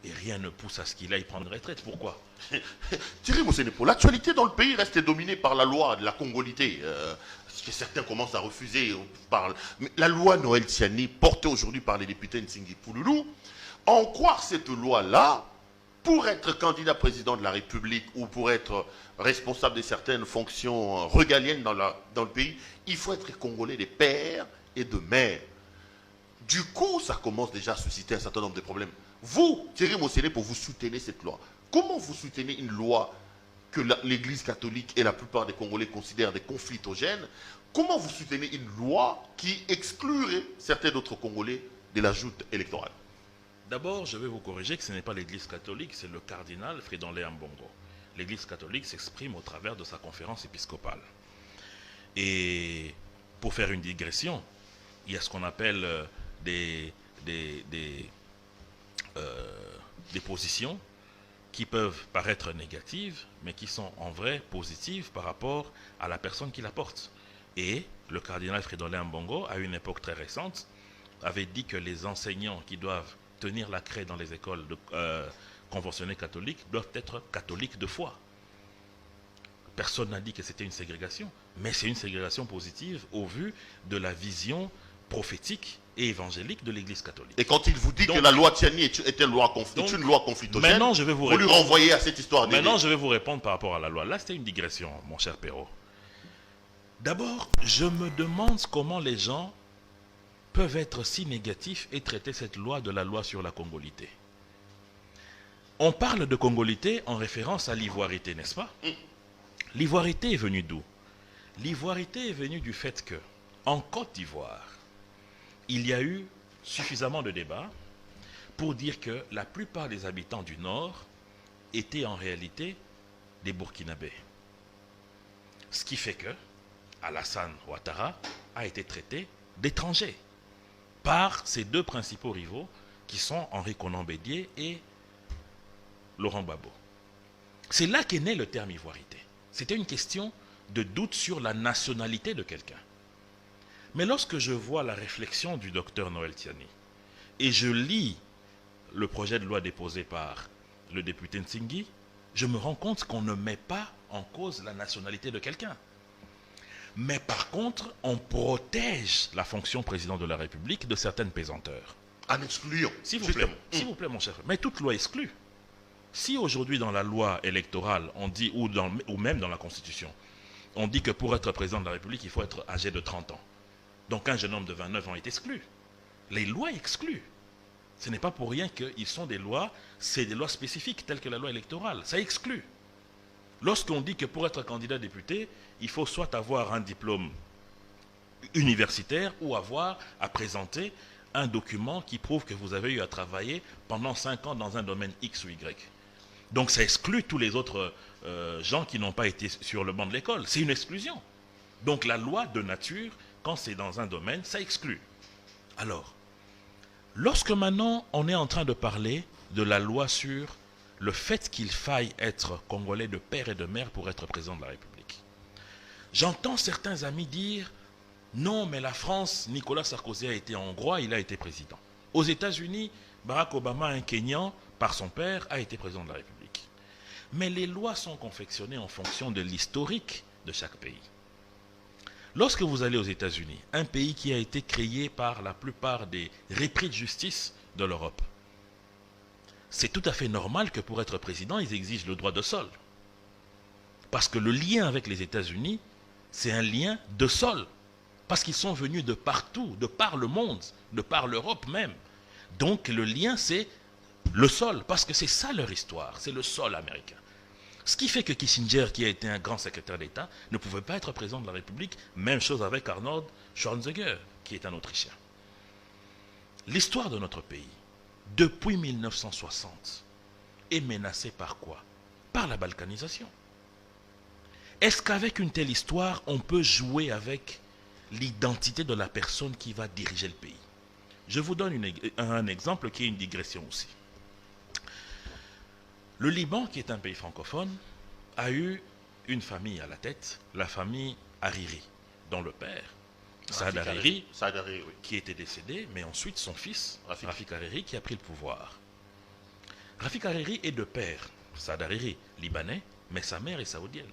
Et rien ne pousse à ce qu'il aille prendre retraite. Pourquoi? Thierry Mosenepo, l'actualité dans le pays reste dominée par la loi de la Congolité, ce que certains commencent à refuser. Mais la loi Noël Tiani, portée aujourd'hui par les députés Nsingi Pouloulou, en croire cette loi-là, pour être candidat président de la République ou pour être responsable de certaines fonctions régaliennes dans le pays, il faut être congolais de père et de mère. Du coup, ça commence déjà à susciter un certain nombre de problèmes. Vous, Thierry Mosenepo, vous soutenez cette loi. Comment vous soutenez une loi que l'Église catholique et la plupart des Congolais considèrent des conflictogènes? Comment vous soutenez une loi qui exclurait certains autres Congolais de la joute électorale? D'abord, je vais vous corriger que ce n'est pas l'Église catholique, c'est le cardinal Fridolin Ambongo. L'Église catholique s'exprime au travers de sa conférence épiscopale. Et pour faire une digression, il y a ce qu'on appelle des positions qui peuvent paraître négatives, mais qui sont en vrai positives par rapport à la personne qui la porte. Et le cardinal Fridolin Ambongo, à une époque très récente, avait dit que les enseignants qui doivent tenir la craie dans les écoles conventionnées catholiques doivent être catholiques de foi. Personne n'a dit que c'était une ségrégation, mais c'est une ségrégation positive au vu de la vision prophétique et évangélique de l'Église catholique. Et quand il vous dit que la loi Tiani est une loi conflictogène, maintenant, je vais vous lui renvoyer à cette histoire. Maintenant, je vais vous répondre par rapport à la loi. Là, c'était une digression, mon cher Perrault. D'abord, je me demande comment les gens peuvent être si négatifs et traiter cette loi de la loi sur la congolité. On parle de congolité en référence à l'ivoirité, n'est-ce pas? L'ivoirité est venue d'où? L'ivoirité est venue du fait que, en Côte d'Ivoire, il y a eu suffisamment de débats pour dire que la plupart des habitants du Nord étaient en réalité des Burkinabés. Ce qui fait que Alassane Ouattara a été traité d'étranger par ses deux principaux rivaux qui sont Henri Konan Bédié et Laurent Gbagbo. C'est là qu'est né le terme ivoirité. C'était une question de doute sur la nationalité de quelqu'un. Mais lorsque je vois la réflexion du docteur Noël Tiani et je lis le projet de loi déposé par le député Nsingi, je me rends compte qu'on ne met pas en cause la nationalité de quelqu'un. Mais par contre, on protège la fonction président de la République de certaines pesanteurs. En excluant. S'il vous plaît, mon cher. Mais toute loi exclut. Si aujourd'hui dans la loi électorale, on dit, ou même dans la Constitution, on dit que pour être président de la République, il faut être âgé de 30 ans. Donc un jeune homme de 29 ans est exclu. Les lois excluent. Ce n'est pas pour rien qu'ils sont des lois, c'est des lois spécifiques telles que la loi électorale. Ça exclut. Lorsqu'on dit que pour être candidat député, il faut soit avoir un diplôme universitaire ou avoir à présenter un document qui prouve que vous avez eu à travailler pendant 5 ans dans un domaine X ou Y. Donc ça exclut tous les autres gens qui n'ont pas été sur le banc de l'école. C'est une exclusion. Donc la loi de nature, quand c'est dans un domaine, ça exclut. Alors, lorsque maintenant on est en train de parler de la loi sur le fait qu'il faille être congolais de père et de mère pour être président de la République, j'entends certains amis dire non, mais la France, Nicolas Sarkozy a été hongrois, il a été président. Aux États-Unis, Barack Obama, un Kenyan, par son père, a été président de la République. Mais les lois sont confectionnées en fonction de l'historique de chaque pays. Lorsque vous allez aux États-Unis, un pays qui a été créé par la plupart des repris de justice de l'Europe, c'est tout à fait normal que pour être président, ils exigent le droit de sol. Parce que le lien avec les États-Unis, c'est un lien de sol. Parce qu'ils sont venus de partout, de par le monde, de par l'Europe même. Donc le lien, c'est le sol, parce que c'est ça leur histoire, c'est le sol américain. Ce qui fait que Kissinger, qui a été un grand secrétaire d'État, ne pouvait pas être président de la République. Même chose avec Arnold Schwarzenegger, qui est un Autrichien. L'histoire de notre pays, depuis 1960, est menacée par quoi? Par la balkanisation. Est-ce qu'avec une telle histoire, on peut jouer avec l'identité de la personne qui va diriger le pays? Je vous donne un exemple qui est une digression aussi. Le Liban, qui est un pays francophone, a eu une famille à la tête, la famille Hariri, dont le père, Saad Hariri, qui était décédé, mais ensuite son fils, Rafik Hariri, qui a pris le pouvoir. Rafik Hariri est de père, Saad Hariri, libanais, mais sa mère est saoudienne.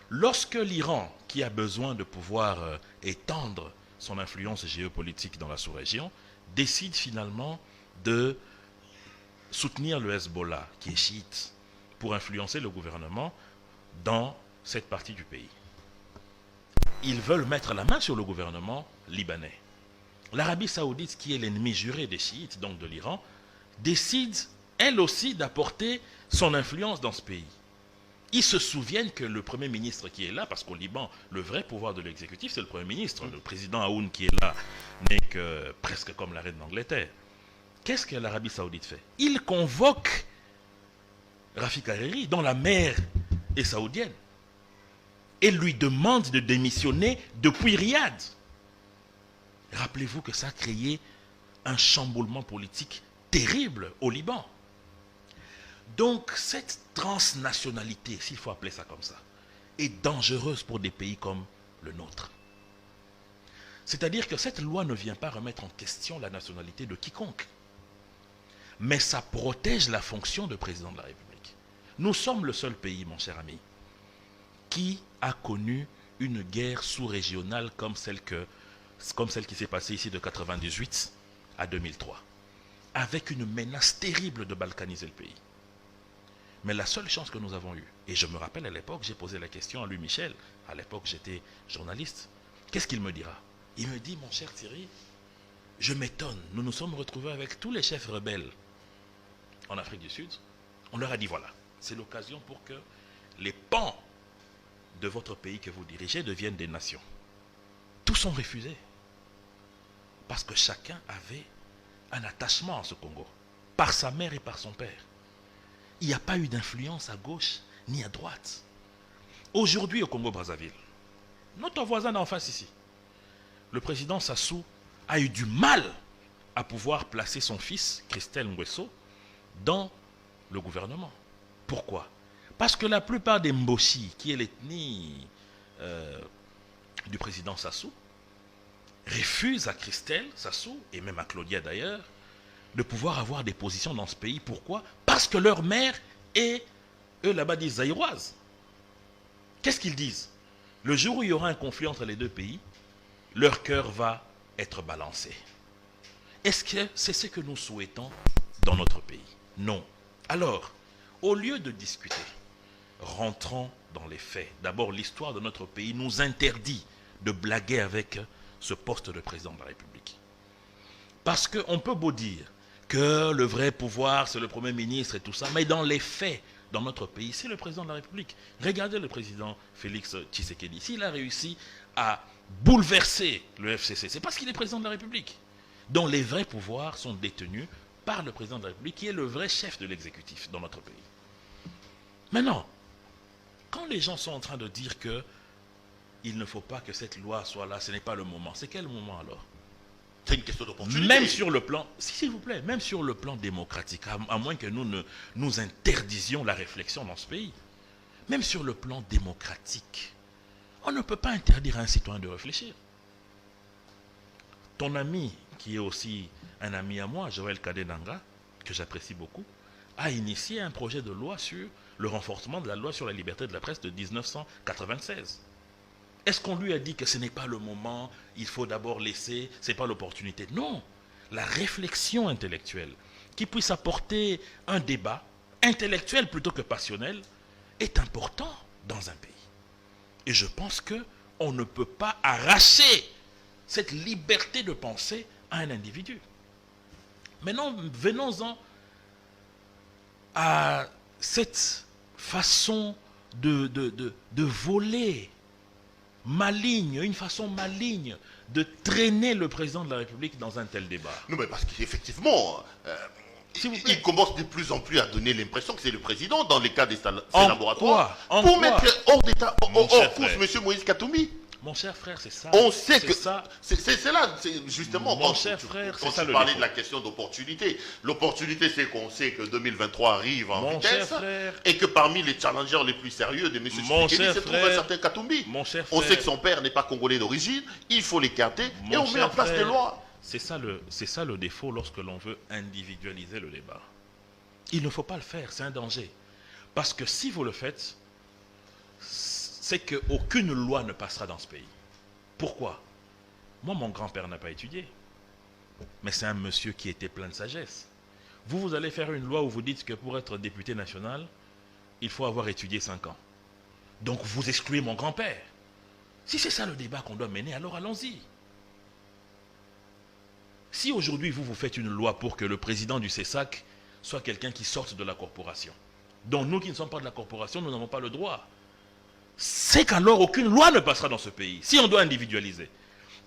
Lorsque l'Iran, qui a besoin de pouvoir étendre son influence géopolitique dans la sous-région, décide finalement de soutenir le Hezbollah, qui est chiite, pour influencer le gouvernement dans cette partie du pays. Ils veulent mettre la main sur le gouvernement libanais. L'Arabie Saoudite, qui est l'ennemi juré des chiites, donc de l'Iran, décide elle aussi d'apporter son influence dans ce pays. Ils se souviennent que le Premier ministre qui est là, parce qu'au Liban, le vrai pouvoir de l'exécutif, c'est le Premier ministre. Le président Aoun qui est là n'est que presque comme la reine d'Angleterre. Qu'est-ce que l'Arabie Saoudite fait? Il convoque Rafik Hariri, dont la mère est saoudienne, et lui demande de démissionner depuis Riyad. Rappelez-vous que ça a créé un chamboulement politique terrible au Liban. Donc cette transnationalité, s'il faut appeler ça comme ça, est dangereuse pour des pays comme le nôtre. C'est-à-dire que cette loi ne vient pas remettre en question la nationalité de quiconque, mais ça protège la fonction de président de la République. Nous sommes le seul pays, mon cher ami, qui a connu une guerre sous-régionale comme celle qui s'est passée ici de 1998 à 2003, avec une menace terrible de balkaniser le pays. Mais la seule chance que nous avons eue, et je me rappelle à l'époque, j'ai posé la question à Louis Michel, à l'époque j'étais journaliste, qu'est-ce qu'il me dira? Il me dit, mon cher Thierry, je m'étonne, nous nous sommes retrouvés avec tous les chefs rebelles en Afrique du Sud, on leur a dit voilà, c'est l'occasion pour que les pans de votre pays que vous dirigez deviennent des nations. Tous ont refusé, parce que chacun avait un attachement à ce Congo, par sa mère et par son père. Il n'y a pas eu d'influence à gauche ni à droite. Aujourd'hui au Congo-Brazzaville, notre voisin d'en face ici, le président Sassou a eu du mal à pouvoir placer son fils, Christelle Nguesso, dans le gouvernement. Pourquoi? Parce que la plupart des Mboshi, qui est l'ethnie du président Sassou, refusent à Christelle Sassou, et même à Claudia d'ailleurs, de pouvoir avoir des positions dans ce pays. Pourquoi? Parce que leur mère est, eux là-bas disent zaïroise. Qu'est-ce qu'ils disent? Le jour où il y aura un conflit entre les deux pays, leur cœur va être balancé. Est-ce que c'est ce que nous souhaitons dans notre pays? Non. Alors, au lieu de discuter, rentrons dans les faits. D'abord, l'histoire de notre pays nous interdit de blaguer avec ce poste de président de la République. Parce qu'on peut beau dire que le vrai pouvoir, c'est le Premier ministre et tout ça, mais dans les faits, dans notre pays, c'est le président de la République. Regardez le président Félix Tshisekedi. S'il a réussi à bouleverser le FCC, c'est parce qu'il est président de la République, dont les vrais pouvoirs sont détenus par le président de la République, qui est le vrai chef de l'exécutif dans notre pays. Maintenant, quand les gens sont en train de dire que il ne faut pas que cette loi soit là, ce n'est pas le moment, c'est quel moment alors? C'est une question d'opportunité. Même sur le plan, s'il vous plaît, même sur le plan démocratique, à moins que nous ne nous interdisions la réflexion dans ce pays, même sur le plan démocratique, on ne peut pas interdire à un citoyen de réfléchir. Ton ami, qui est aussi un ami à moi, Joël Kadenanga, que j'apprécie beaucoup, a initié un projet de loi sur le renforcement de la loi sur la liberté de la presse de 1996. Est-ce qu'on lui a dit que ce n'est pas le moment, il faut d'abord laisser, ce n'est pas l'opportunité? Non. La réflexion intellectuelle qui puisse apporter un débat intellectuel plutôt que passionnel est important dans un pays. Et je pense qu'on ne peut pas arracher cette liberté de penser à un individu. Maintenant, venons-en à cette façon de voler maligne, une façon maligne de traîner le président de la République dans un tel débat. Non, mais parce qu'effectivement, il commence de plus en plus à donner l'impression que c'est le président dans les cas des laboratoires pour mettre hors d'état, hors course M. Moïse Katumbi. Mon cher frère, c'est ça. On sait que ça. C'est là, justement. Mon cher frère, c'est ça le parlais de la question d'opportunité. L'opportunité, c'est qu'on sait que 2023 arrive en vitesse et que parmi les challengers les plus sérieux de M. Tshisekedi se trouve un certain Katumbi. Mon cher on frère, sait que son père n'est pas congolais d'origine, il faut l'écarter et on met en place des lois. C'est ça le défaut lorsque l'on veut individualiser le débat. Il ne faut pas le faire, c'est un danger. Parce que si vous le faites, c'est qu'aucune loi ne passera dans ce pays. Pourquoi? Moi, mon grand-père n'a pas étudié. Mais c'est un monsieur qui était plein de sagesse. Vous allez faire une loi où vous dites que pour être député national, il faut avoir étudié 5 ans. Donc vous excluez mon grand-père. Si c'est ça le débat qu'on doit mener, alors allons-y. Si aujourd'hui vous faites une loi pour que le président du CESAC soit quelqu'un qui sorte de la corporation, donc nous qui ne sommes pas de la corporation, nous n'avons pas le droit, c'est qu'alors aucune loi ne passera dans ce pays, si on doit individualiser.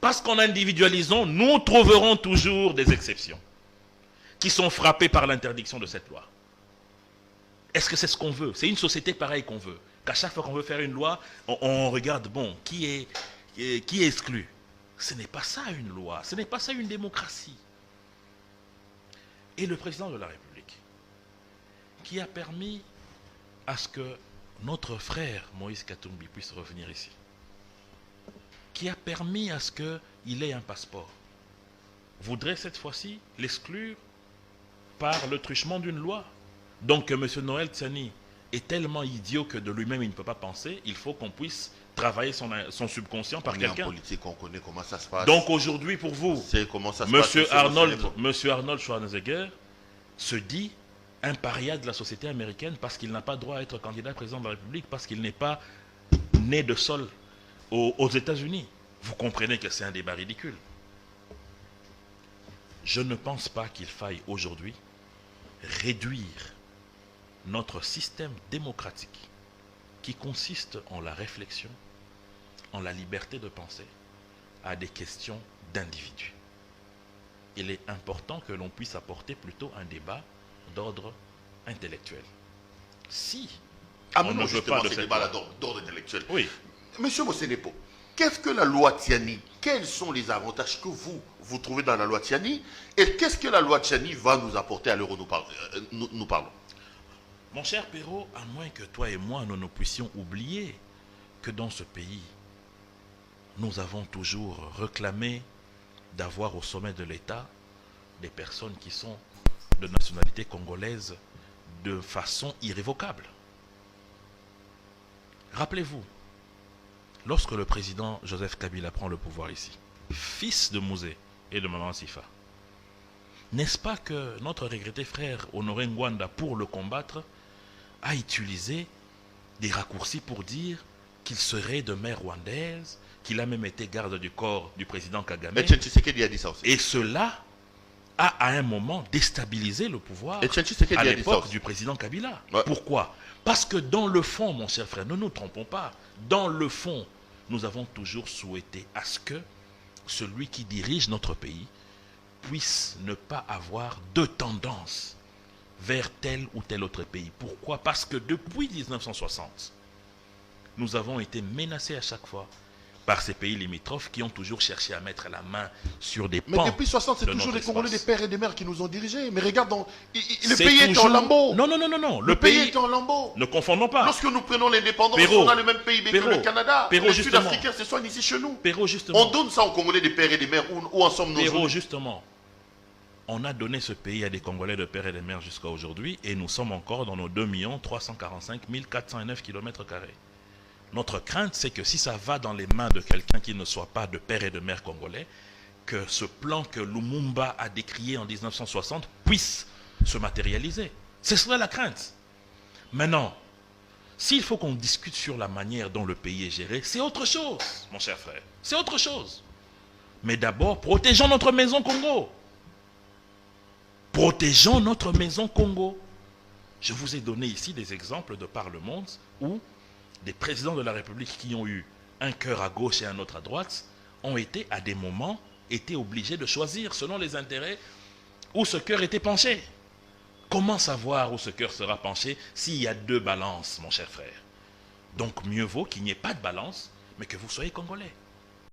Parce qu'en individualisant, nous trouverons toujours des exceptions qui sont frappées par l'interdiction de cette loi. Est-ce que c'est ce qu'on veut? C'est une société pareille qu'on veut. Qu'à chaque fois qu'on veut faire une loi, on regarde, bon, qui est exclu? Ce n'est pas ça une loi, ce n'est pas ça une démocratie. Et le président de la République, qui a permis à ce que notre frère Moïse Katumbi puisse revenir ici, qui a permis à ce qu'il ait un passeport, voudrait cette fois-ci l'exclure par le truchement d'une loi. Donc M. Noël Tsiani est tellement idiot que de lui-même il ne peut pas penser, il faut qu'on puisse travailler son subconscient par quelqu'un. En politique, on connaît comment ça se passe. Donc aujourd'hui pour vous, M. Arnold Schwarzenegger se dit un paria de la société américaine parce qu'il n'a pas droit à être candidat président de la République, parce qu'il n'est pas né de sol aux États-Unis. Vous comprenez que c'est un débat ridicule. Je ne pense pas qu'il faille aujourd'hui réduire notre système démocratique qui consiste en la réflexion, en la liberté de penser, à des questions d'individus. Il est important que l'on puisse apporter plutôt un débat d'ordre intellectuel. Si on ne veut pas de ce débat d'ordre intellectuel. Oui. Monsieur Mosenepo, qu'est-ce que la loi Tsiani? Quels sont les avantages que vous trouvez dans la loi Tsiani? Et qu'est-ce que la loi Tsiani va nous apporter à l'heure où nous parlons? Mon cher Perrault, à moins que toi et moi, nous ne puissions oublier que dans ce pays, nous avons toujours réclamé d'avoir au sommet de l'État des personnes qui sont de nationalité congolaise de façon irrévocable. Rappelez-vous, lorsque le président Joseph Kabila prend le pouvoir ici, fils de Mouzé et de Maman Sifa, n'est-ce pas que notre regretté frère Honoré Ngwanda, pour le combattre, a utilisé des raccourcis pour dire qu'il serait de mère rwandaise, qu'il a même été garde du corps du président Kagame. Et Tshisekedi a dit ça aussi. Et cela a à un moment déstabilisé le pouvoir à l'époque du président Kabila. Ouais. Pourquoi? Parce que dans le fond, mon cher frère, ne nous trompons pas, dans le fond, nous avons toujours souhaité à ce que celui qui dirige notre pays puisse ne pas avoir de tendance vers tel ou tel autre pays. Pourquoi? Parce que depuis 1960, nous avons été menacés à chaque fois par ces pays limitrophes qui ont toujours cherché à mettre la main sur des pans. Mais depuis 60, c'est toujours les Congolais, des pères et des mères qui nous ont dirigés. Mais regarde, le C'est pays est en lambeaux. Non. Le pays est en lambeaux. Ne confondons pas. Lorsque nous prenons l'indépendance, Perrault, on a le même PIB que le Canada. Perrault, Les justement. Sud-Africains se soignent ici chez nous. Perrault, justement. On donne ça aux Congolais des pères et des mères. Où en sommes-nous Perrault, aujourd'hui? justement. On a donné ce pays à des Congolais de père et de mère jusqu'à aujourd'hui et nous sommes encore dans nos 2 345 409 km². Notre crainte, c'est que si ça va dans les mains de quelqu'un qui ne soit pas de père et de mère congolais, que ce plan que Lumumba a décrié en 1960 puisse se matérialiser. C'est cela la crainte. Maintenant, s'il faut qu'on discute sur la manière dont le pays est géré, c'est autre chose, mon cher frère. C'est autre chose. Mais d'abord, protégeons notre maison Congo. Protégeons notre maison Congo. Je vous ai donné ici des exemples de par le monde où des présidents de la République qui ont eu un cœur à gauche et un autre à droite ont été, à des moments, obligés de choisir selon les intérêts où ce cœur était penché. Comment savoir où ce cœur sera penché s'il y a 2 balances, mon cher frère? Donc mieux vaut qu'il n'y ait pas de balance, mais que vous soyez Congolais.